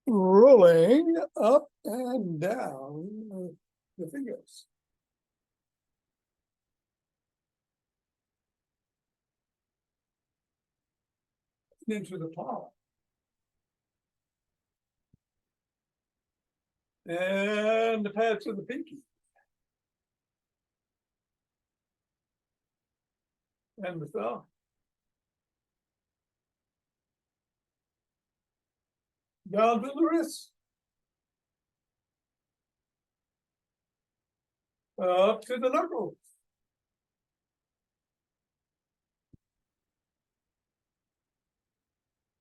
rolling up and down the fingers. Into the palm. And the pads of the pinky. And the thumb. Down to the wrist. Up to the knuckles.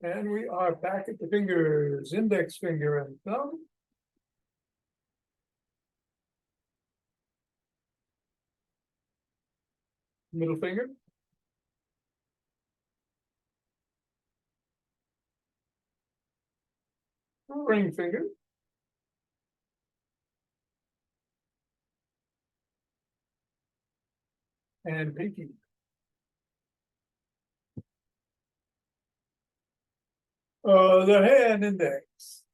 And we are back at the fingers, index finger and thumb. Middle finger. Ring finger. And pinky. The hand index.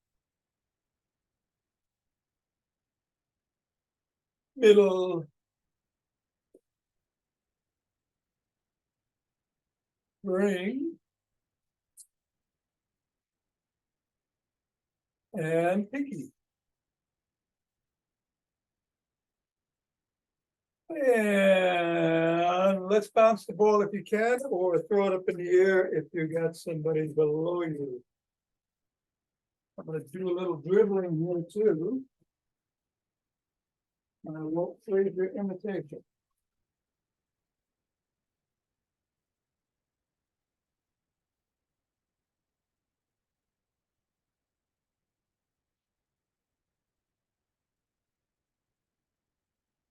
Middle. Ring. And pinky. And let's bounce the ball if you can, or throw it up in the air if you got somebody below you. I'm going to do a little dribbling here too. And I won't leave your imitation.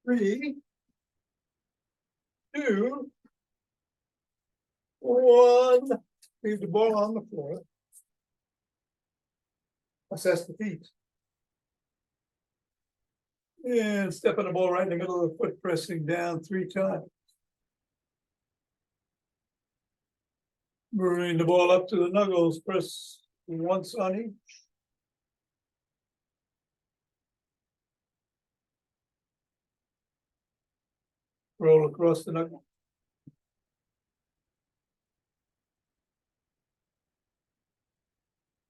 Three, two, one. Leave the ball on the floor. Assess the feet. And step on the ball right in the middle of the foot, pressing down 3 times. Bring the ball up to the knuckles, press once on each. Roll across the knuckle.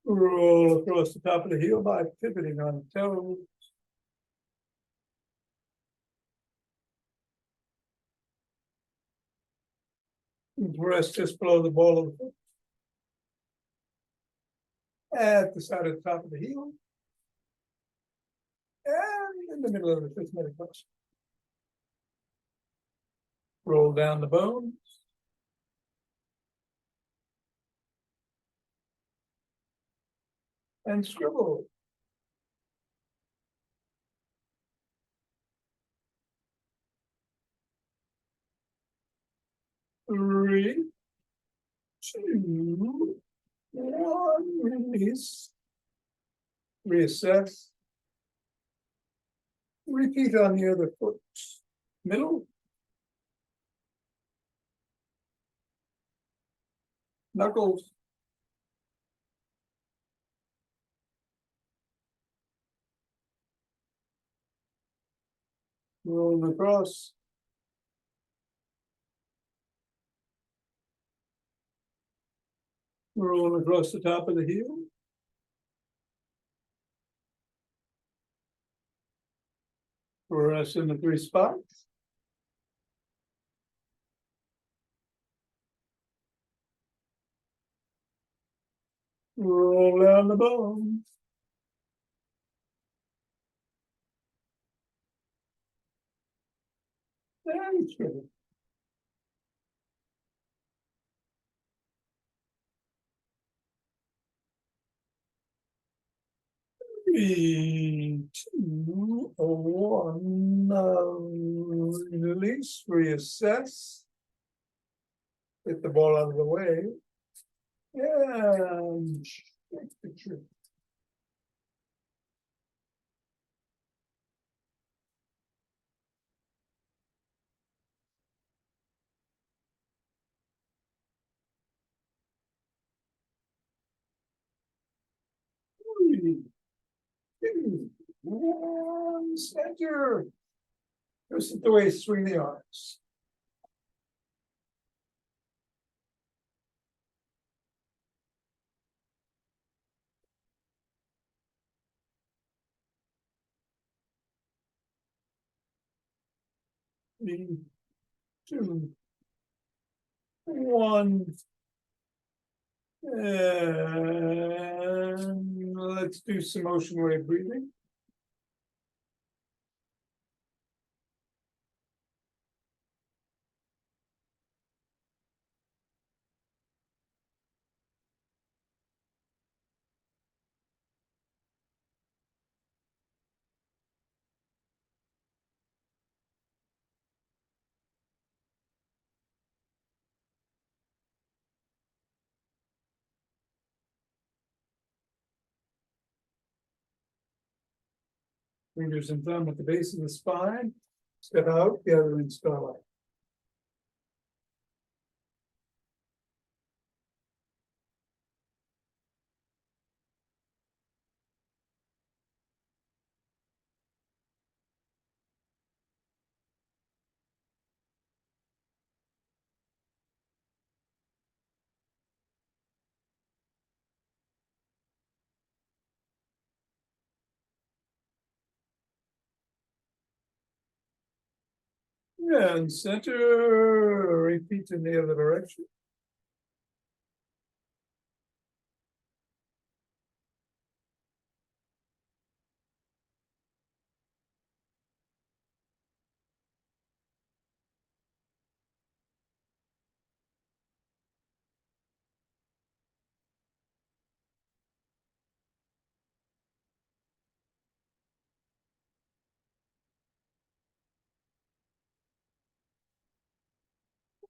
Roll across the top of the heel by pivoting on the toes. Rest just below the ball of the foot. At the side of the top of the heel. And in the middle of the fifth metatarsal. Roll down the bones. And scribble. Three, two, one, release. Reassess. Repeat on the other foot. Middle. Knuckles. Roll across. Roll across the top of the heel. Press in the 3 spots. Roll down the bones. And scribble. 3, 2, 1. Release, reassess. Get the ball out of the way. And take the trip. 3, 2, 1, center. This is the way to swing the arms. Three, 2, 1. And let's do some motion wave breathing. Fingers and thumb at the base of the spine. Step out, the other in starlight. And center, repeat in the other direction.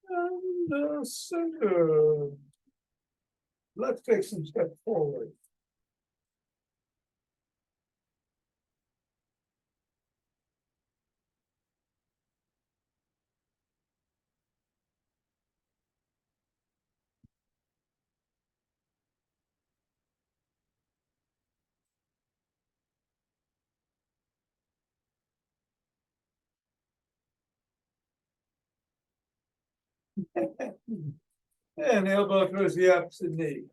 And center. Let's take some steps forward. And elbow towards the opposite knee.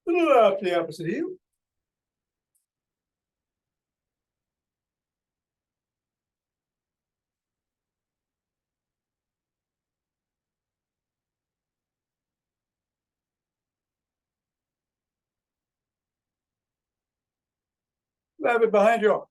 Up the opposite heel. Grab it behind you.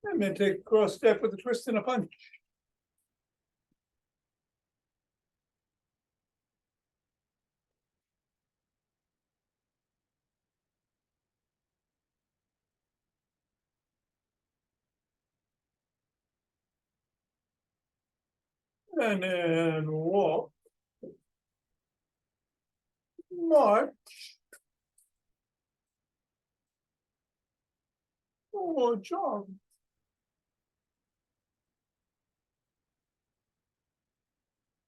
And then take a cross step with a twist and a punch. And then walk. March. Or jog.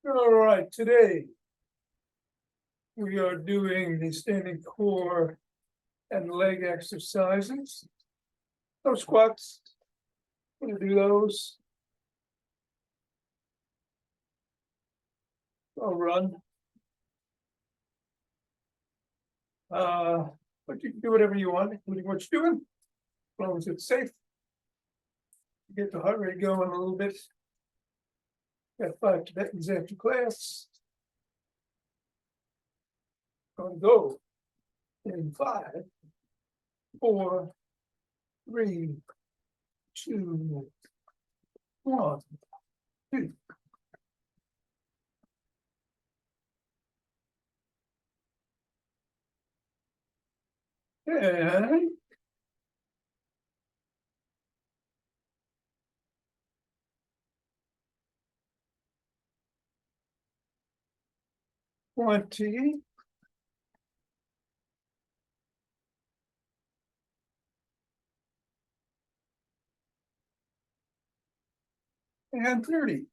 All right, today we are doing the standing core and leg exercises. No squats. Gonna do those. I'll run. But you can do whatever you want, including what you're doing, as long as it's safe. Get the heart rate going a little bit. Got 5 Tibetans after class. Gonna go in 5, 4, 3, 2, 1, 2. And $20. And 30.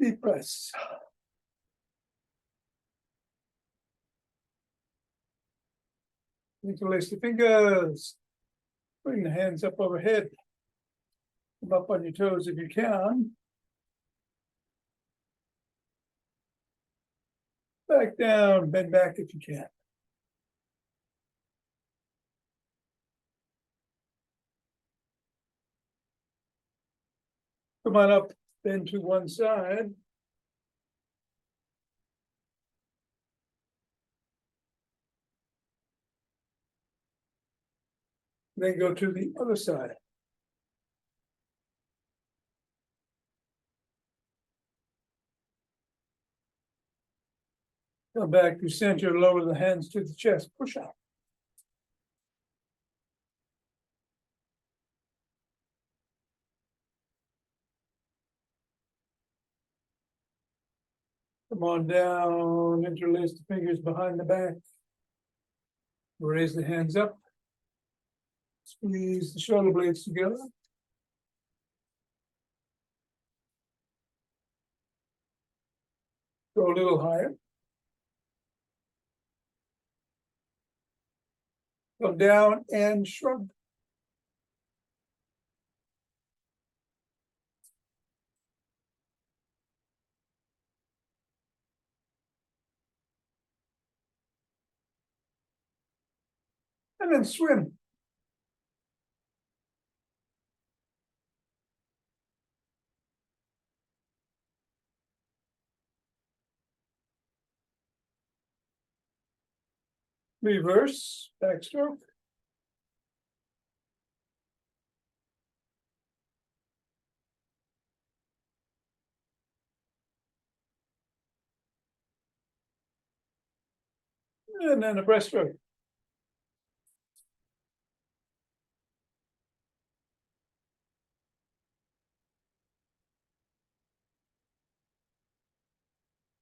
Deep press. Interlace the fingers. Bring the hands up overhead. Come up on your toes if you can. Back down, bend back if you can. Come on up, bend to one side. Then go to the other side. Come back to center, lower the hands to the chest, push out. Come on down, interlace the fingers behind the back. Raise the hands up. Squeeze the shoulder blades together. Go a little higher. Go down and shrug. And then swim. Reverse, backstroke. And then a breaststroke.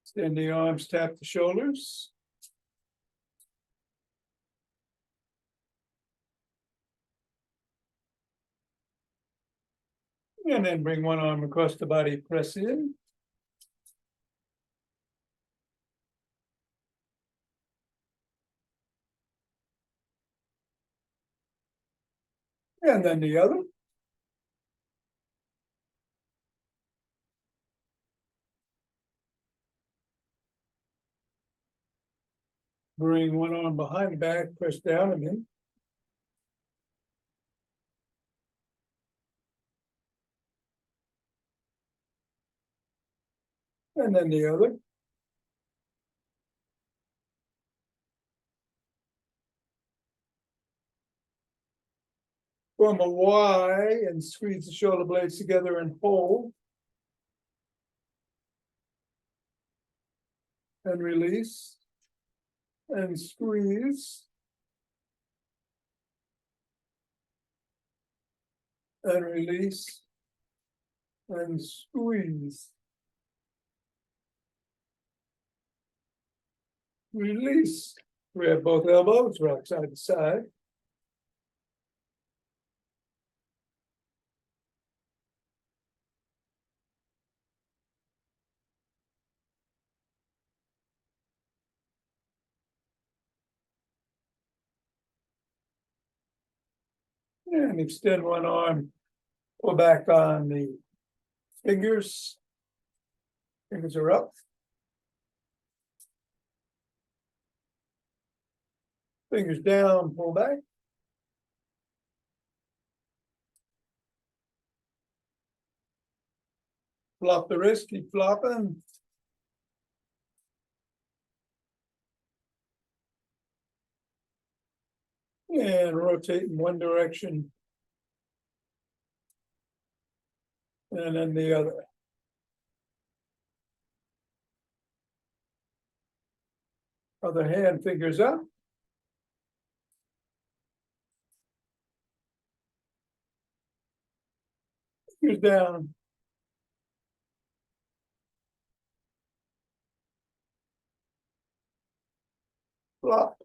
Extend the arms, tap the shoulders. And then bring one arm across the body, press in. And then the other. Bring one arm behind the back, press down again. And then the other. Form a Y and squeeze the shoulder blades together and hold. And release. And squeeze. And release. And squeeze. Release. Grab both elbows, rock side to side. And extend one arm, pull back on the fingers. Fingers are up. Fingers down, pull back. Flop the wrist, keep flopping. And rotate in one direction. And then the other. Other hand, fingers up. Fingers down. Flop.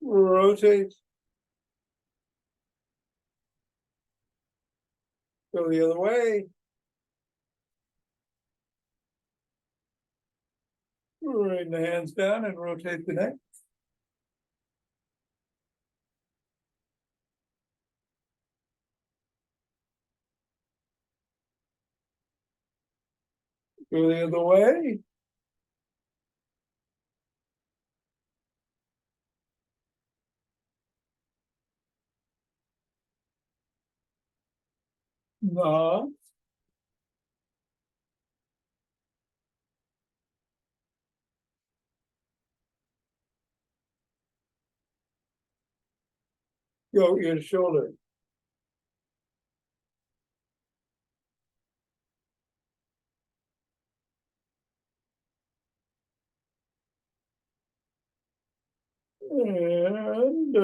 Rotate. Go the other way. Bring the hands down and rotate the neck. Go the other way. No. Go ear to shoulder. And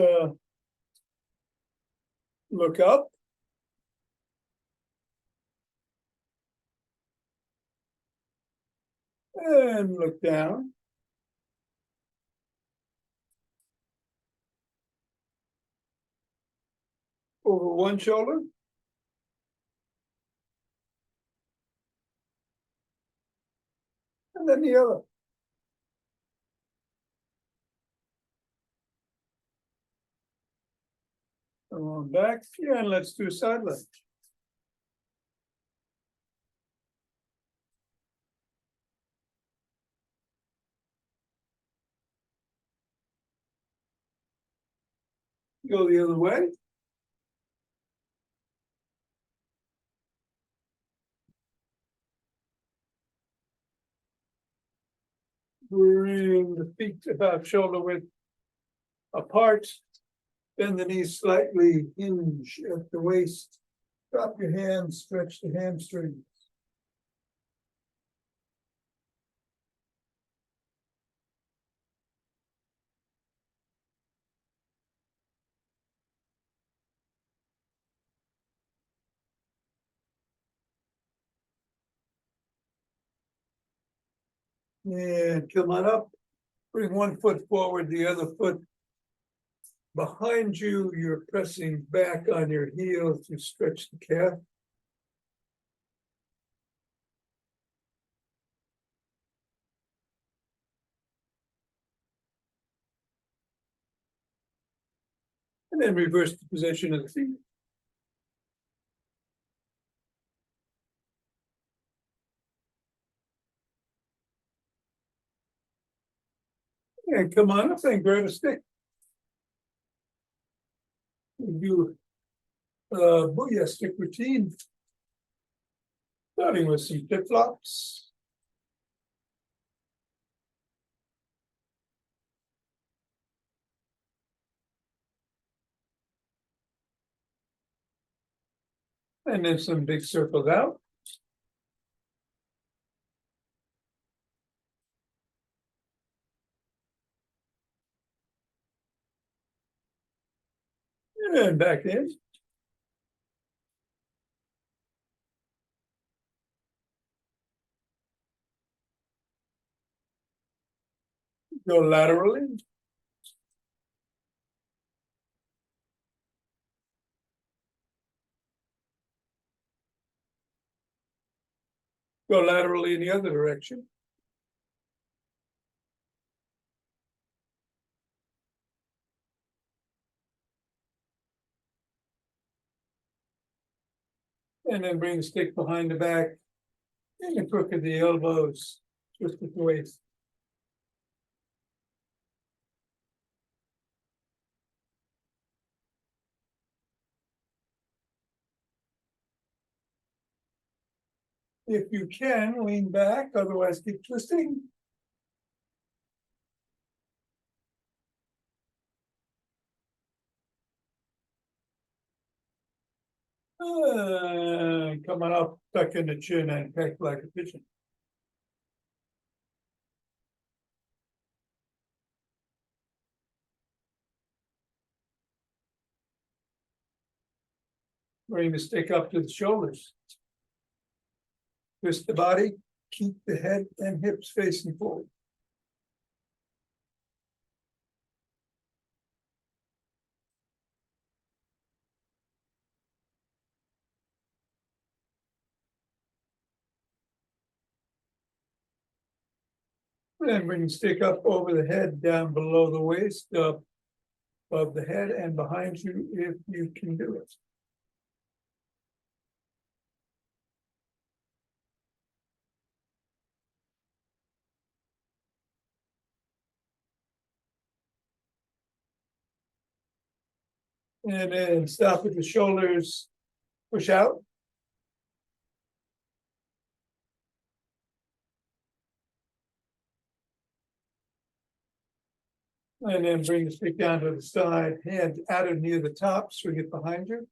look up. And look down. Over one shoulder. And then the other. Come on back. Yeah, and let's do a side lift. Go the other way. Bring the feet about shoulder width apart. Bend the knees slightly, hinge at the waist. Drop your hands, stretch the hamstrings. And come on up. Bring one foot forward, the other foot behind you. You're pressing back on your heel to stretch the calf. And then reverse the position of the feet. And come on up and grab a stick. We do booyah stick routine. Starting with some flip flops. And then some big circles out. And back in. Go laterally. Go laterally in the other direction. And then bring the stick behind the back. And the crook of the elbows. Twist at the waist. If you can, lean back, otherwise keep twisting. Coming up, tuck in the chin and peck like a pigeon. Bring the stick up to the shoulders. Twist the body, keep the head and hips facing forward. Then bring the stick up over the head, down below the waist, up above the head and behind you if you can do it. And then stop at the shoulders, push out. And then bring the stick down to the side, hand out of near the top, swing it behind you.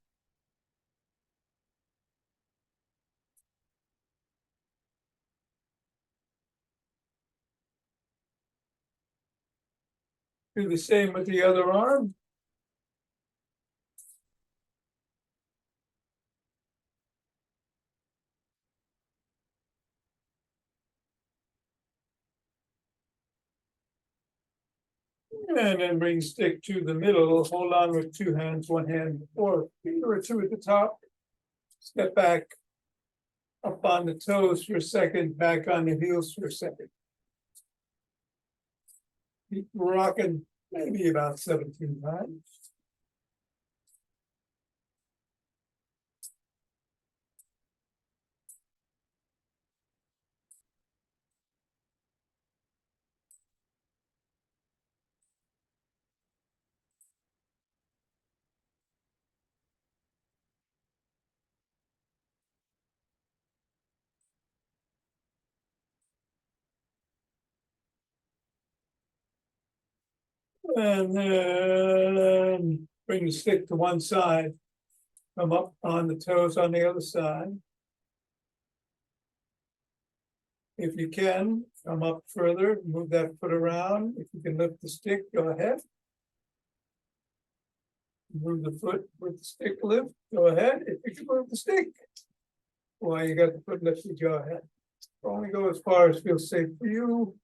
Do the same with the other arm. And then bring the stick to the middle, hold on with two hands, one hand, or finger or two at the top. Step back up on the toes for a second, back on the heels for a second. Keep rocking maybe about 17 times. And then bring the stick to one side. Come up on the toes on the other side. If you can, come up further, move that foot around. If you can lift the stick, go ahead. Move the foot with the stick lift, go ahead. If you can move the stick, while you got the foot lifted, go ahead. Only go as far as feels safe for you.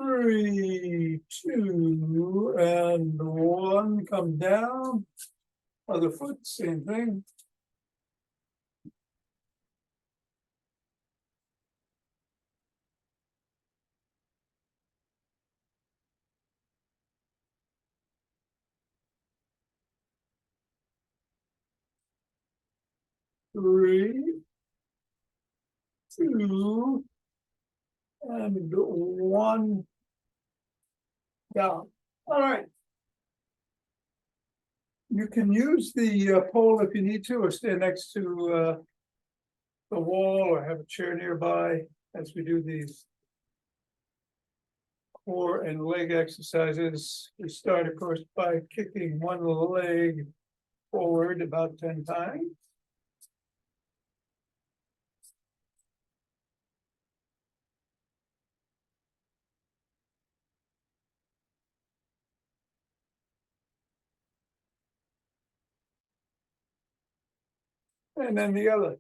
3, 2, and 1. Come down. Other foot, same thing. Three, 2, and 1. Down. All right. You can use the pole if you need to, or stand next to the wall, or have a chair nearby as we do these core and leg exercises. We start, of course, by kicking one leg forward about 10 times. And then the other.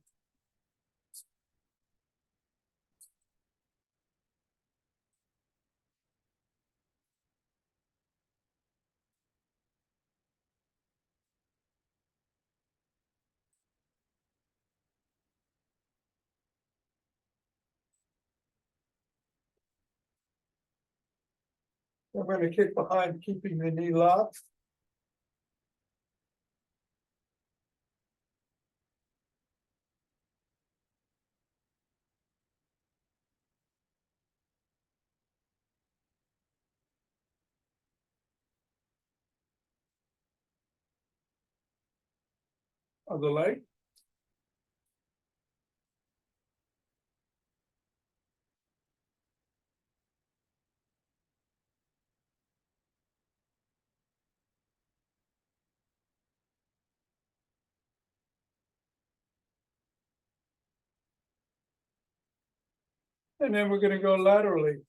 We're going to kick behind, keeping the knee locked. Other leg. And then we're going to go laterally.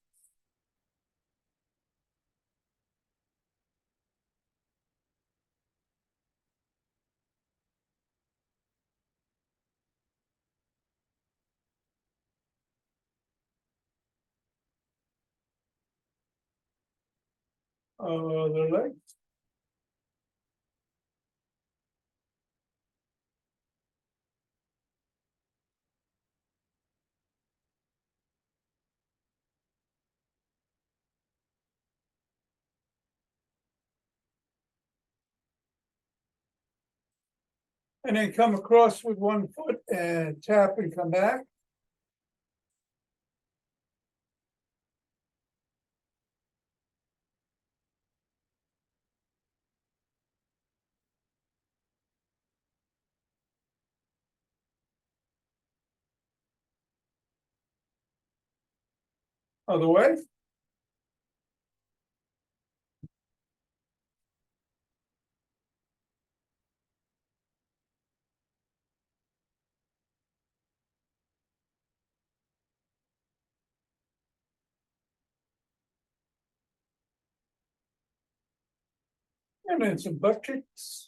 Other leg. And then come across with 1 foot and tap and come back. Other way. And then some butt kicks.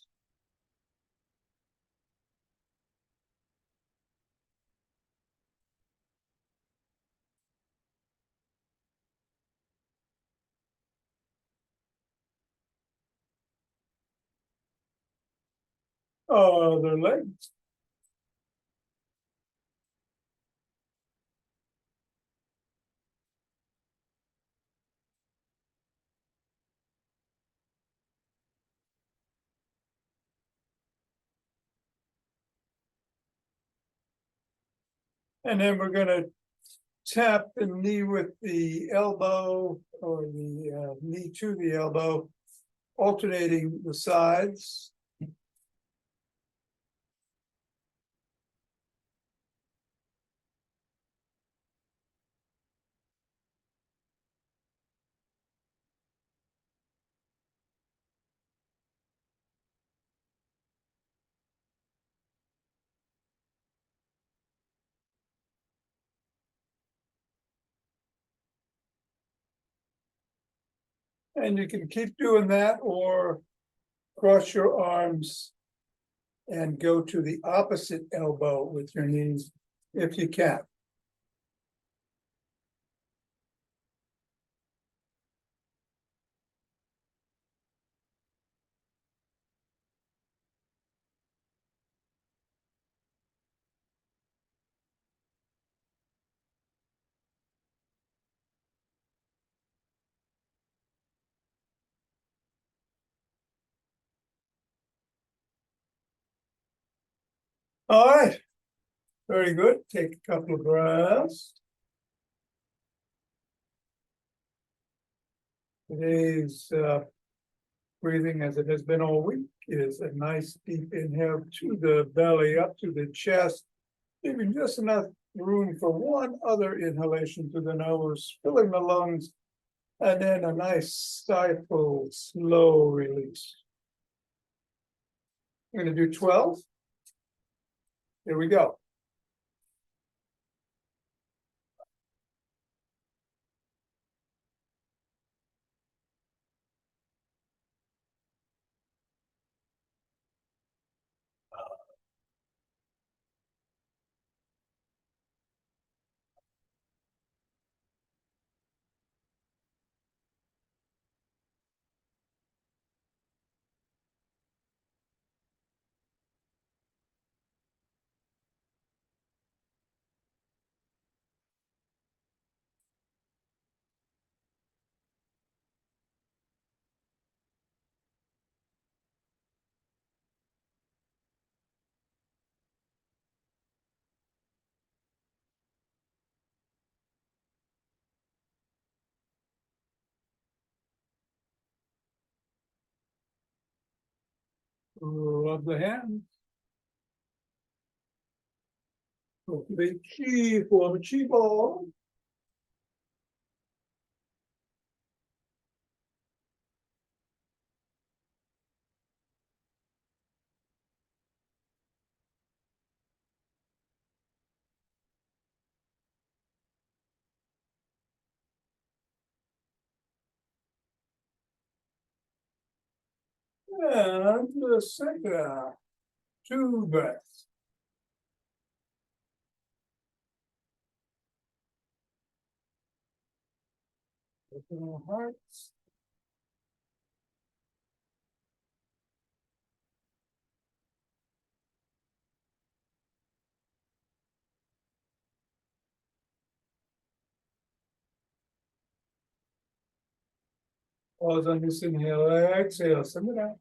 Other leg. And then we're gonna tap the knee with the elbow or the knee to the elbow, alternating the sides. And you can keep doing that or cross your arms and go to the opposite elbow with your knees if you can. All right, very good. Take a couple of breaths. Today's breathing, as it has been all week, is a nice deep inhale to the belly, up to the chest, leaving just enough room for one other inhalation to the nose, filling the lungs, and then a nice stifle, slow release. I'm going to do 12. Here we go. Rub the hands. Cultivate chi, form a chi ball. And the second, 2 breaths. Open our hearts. Pause on this inhale, exhale, send it out.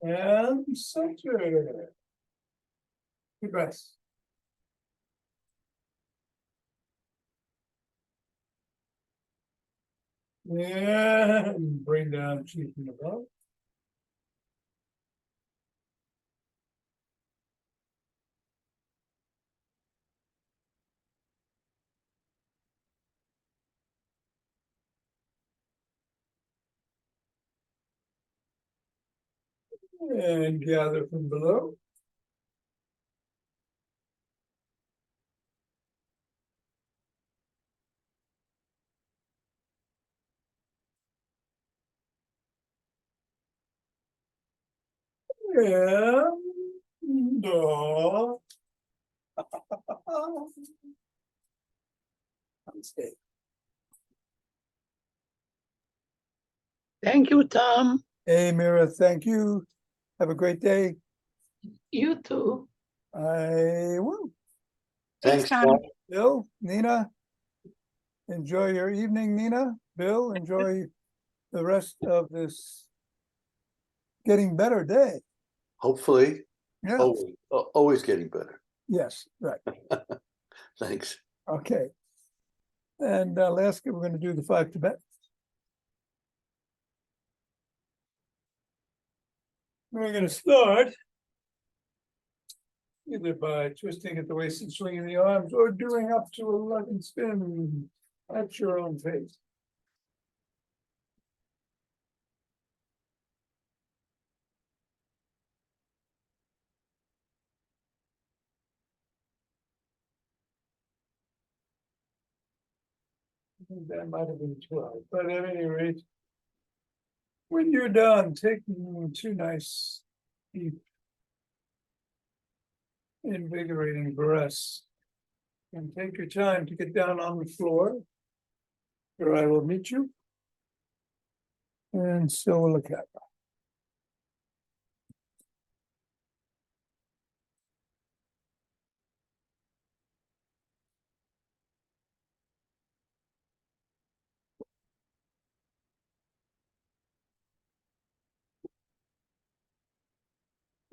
And center. Deep breaths. And bring down cheek and above. And gather from below. And stay. Thank you, Thom. Hey, Mira, thank you. Have a great day. You too. I will. Thanks, Tom. Tom. Bill, Nina, enjoy your evening, Nina. Bill, enjoy the rest of this getting better day. Hopefully, Yeah, always getting better. yes, right. Thanks. Okay. And lastly, we're going to do the 5 Tibet. We're going to start either by twisting at the waist and swinging the arms or doing up to 11 spins at your own pace. I think that might have been 12, but at any rate, when you're done taking 2 nice, deep, invigorating breaths, and take your time to get down on the floor, where I will meet you. And so will look at.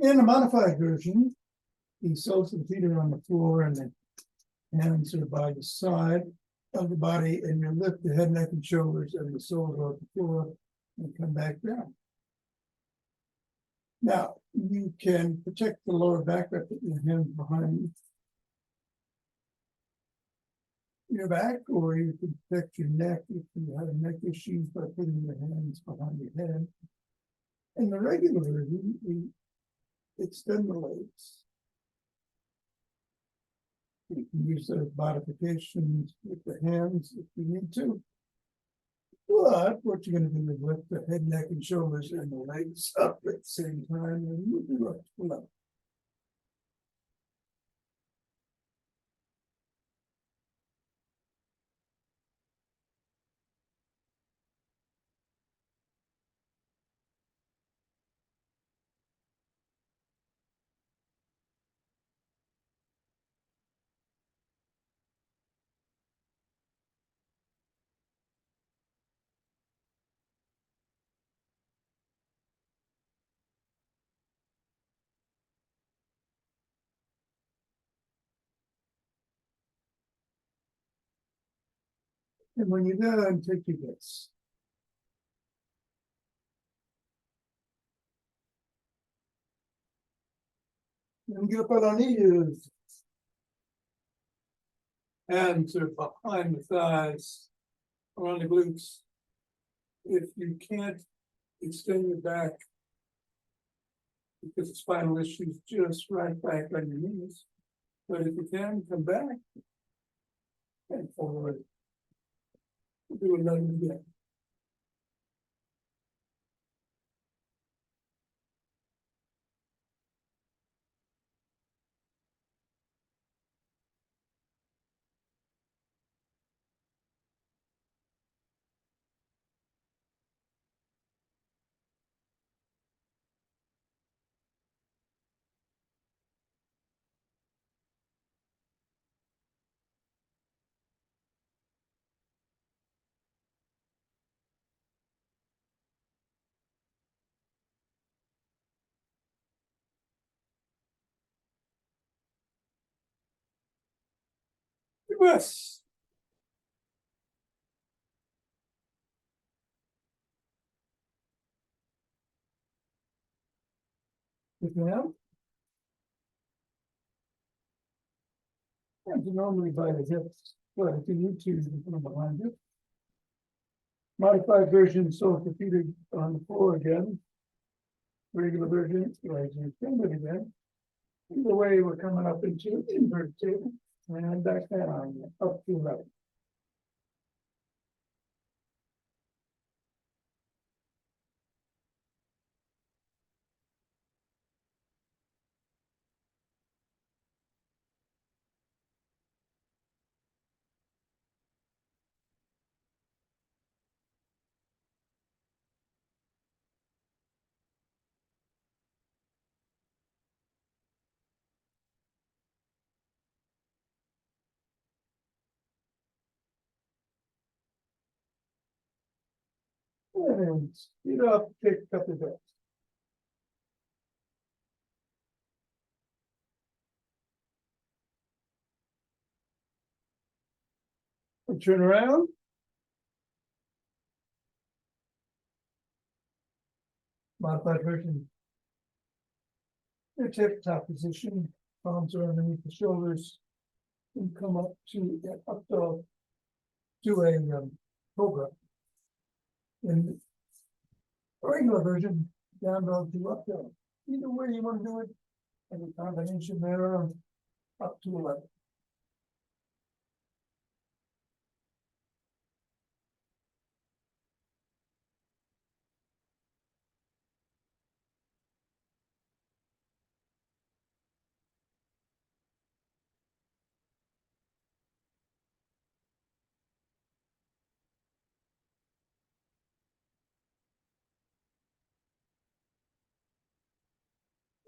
In a modified version, the soles of the feet are on the floor and the hands are by the side of the body, and you lift the head, neck, and shoulders, and the soles are off the floor and come back down. Now, you can protect the lower back by putting your hands behind your back, or you can protect your neck if you have neck issues by putting your hands behind your head. In the regular version, we extend the legs. You can use those modifications with the hands if you need to. But what you're going to do is lift the head, neck, and shoulders and the legs up at the same time, and move the left to left. And when you're done, take your this. And get up on our knees. Hands are behind the thighs, around the glutes. If you can't extend your back because of spinal issues, just right back on your knees. But if you can, come back and forward. Do another again. breaths. Sit down. And normally by the hips, but if you need to, you can put them behind you. Modified version, so if the feet are on the floor again. Regular version, right, you can do it again. Either way, we're coming up into inverted table and back down, up to level. And speed up, take a couple of breaths. And turn around. Modified version. Your tabletop position, palms are underneath the shoulders. And come up to up dog to a cobra. In regular version, down dog to up dog. Either way you want to do it, and a combination there of up to 11.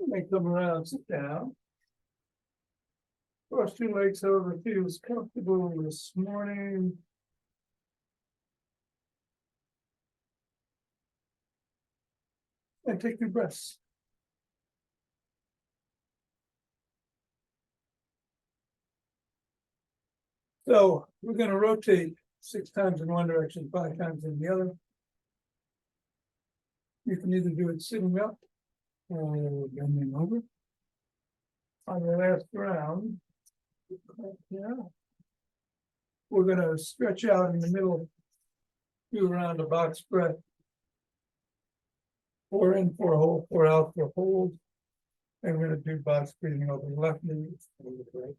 Make them around, sit down. Cross two legs, however feels comfortable this morning. And take your breaths. So we're going to rotate 6 times in one direction, 5 times in the other. You can either do it sitting up or bending over. On the last round, we're going to stretch out in the middle, do around a box breath. 4 in for a hold, 4 out for a hold. And we're going to do box breathing over the left knee. Right.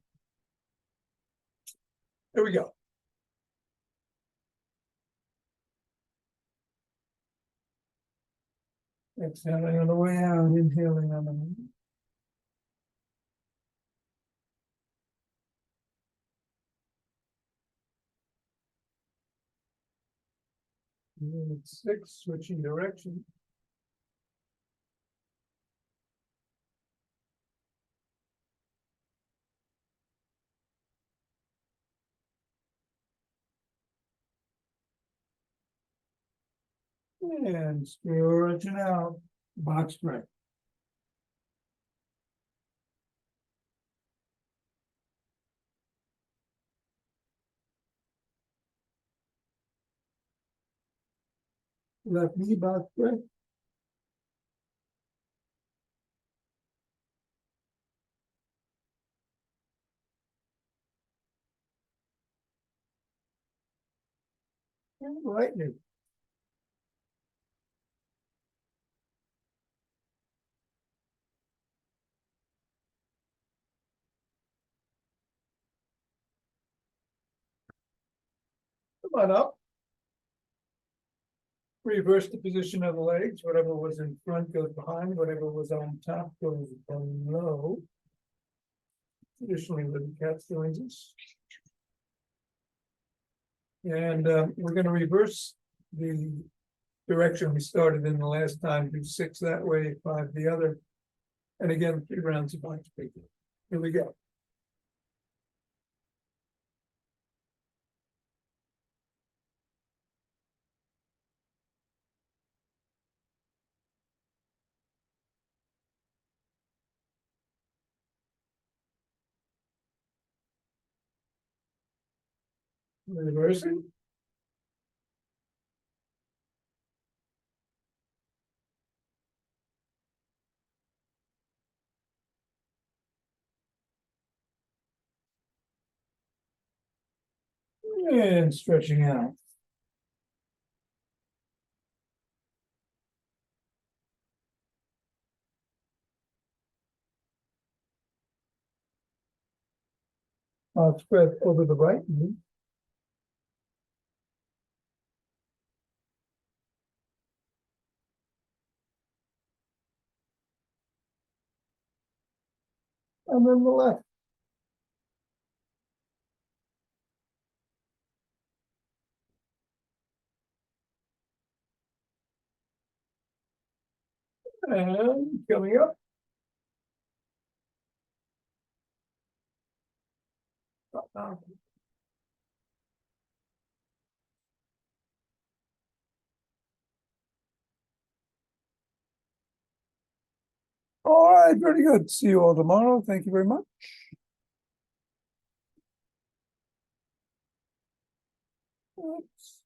Here we go. Exhaling on the way out, inhaling on the way. Unit 6, switching direction. And stretching out, box breath. Left knee box breath. And right knee. Come on up. Reverse the position of the legs. Whatever was in front goes behind. Whatever was on top goes below. Traditionally, the cat joins us. And we're going to reverse the direction we started in the last time. Do 6 that way, 5 the other. And again, 3 rounds of box breathing. Here we go. Reversing. And stretching out. I'll spread over the right knee. And then the left. And coming up. All right, very good. See you all tomorrow. Thank you very much. Oops.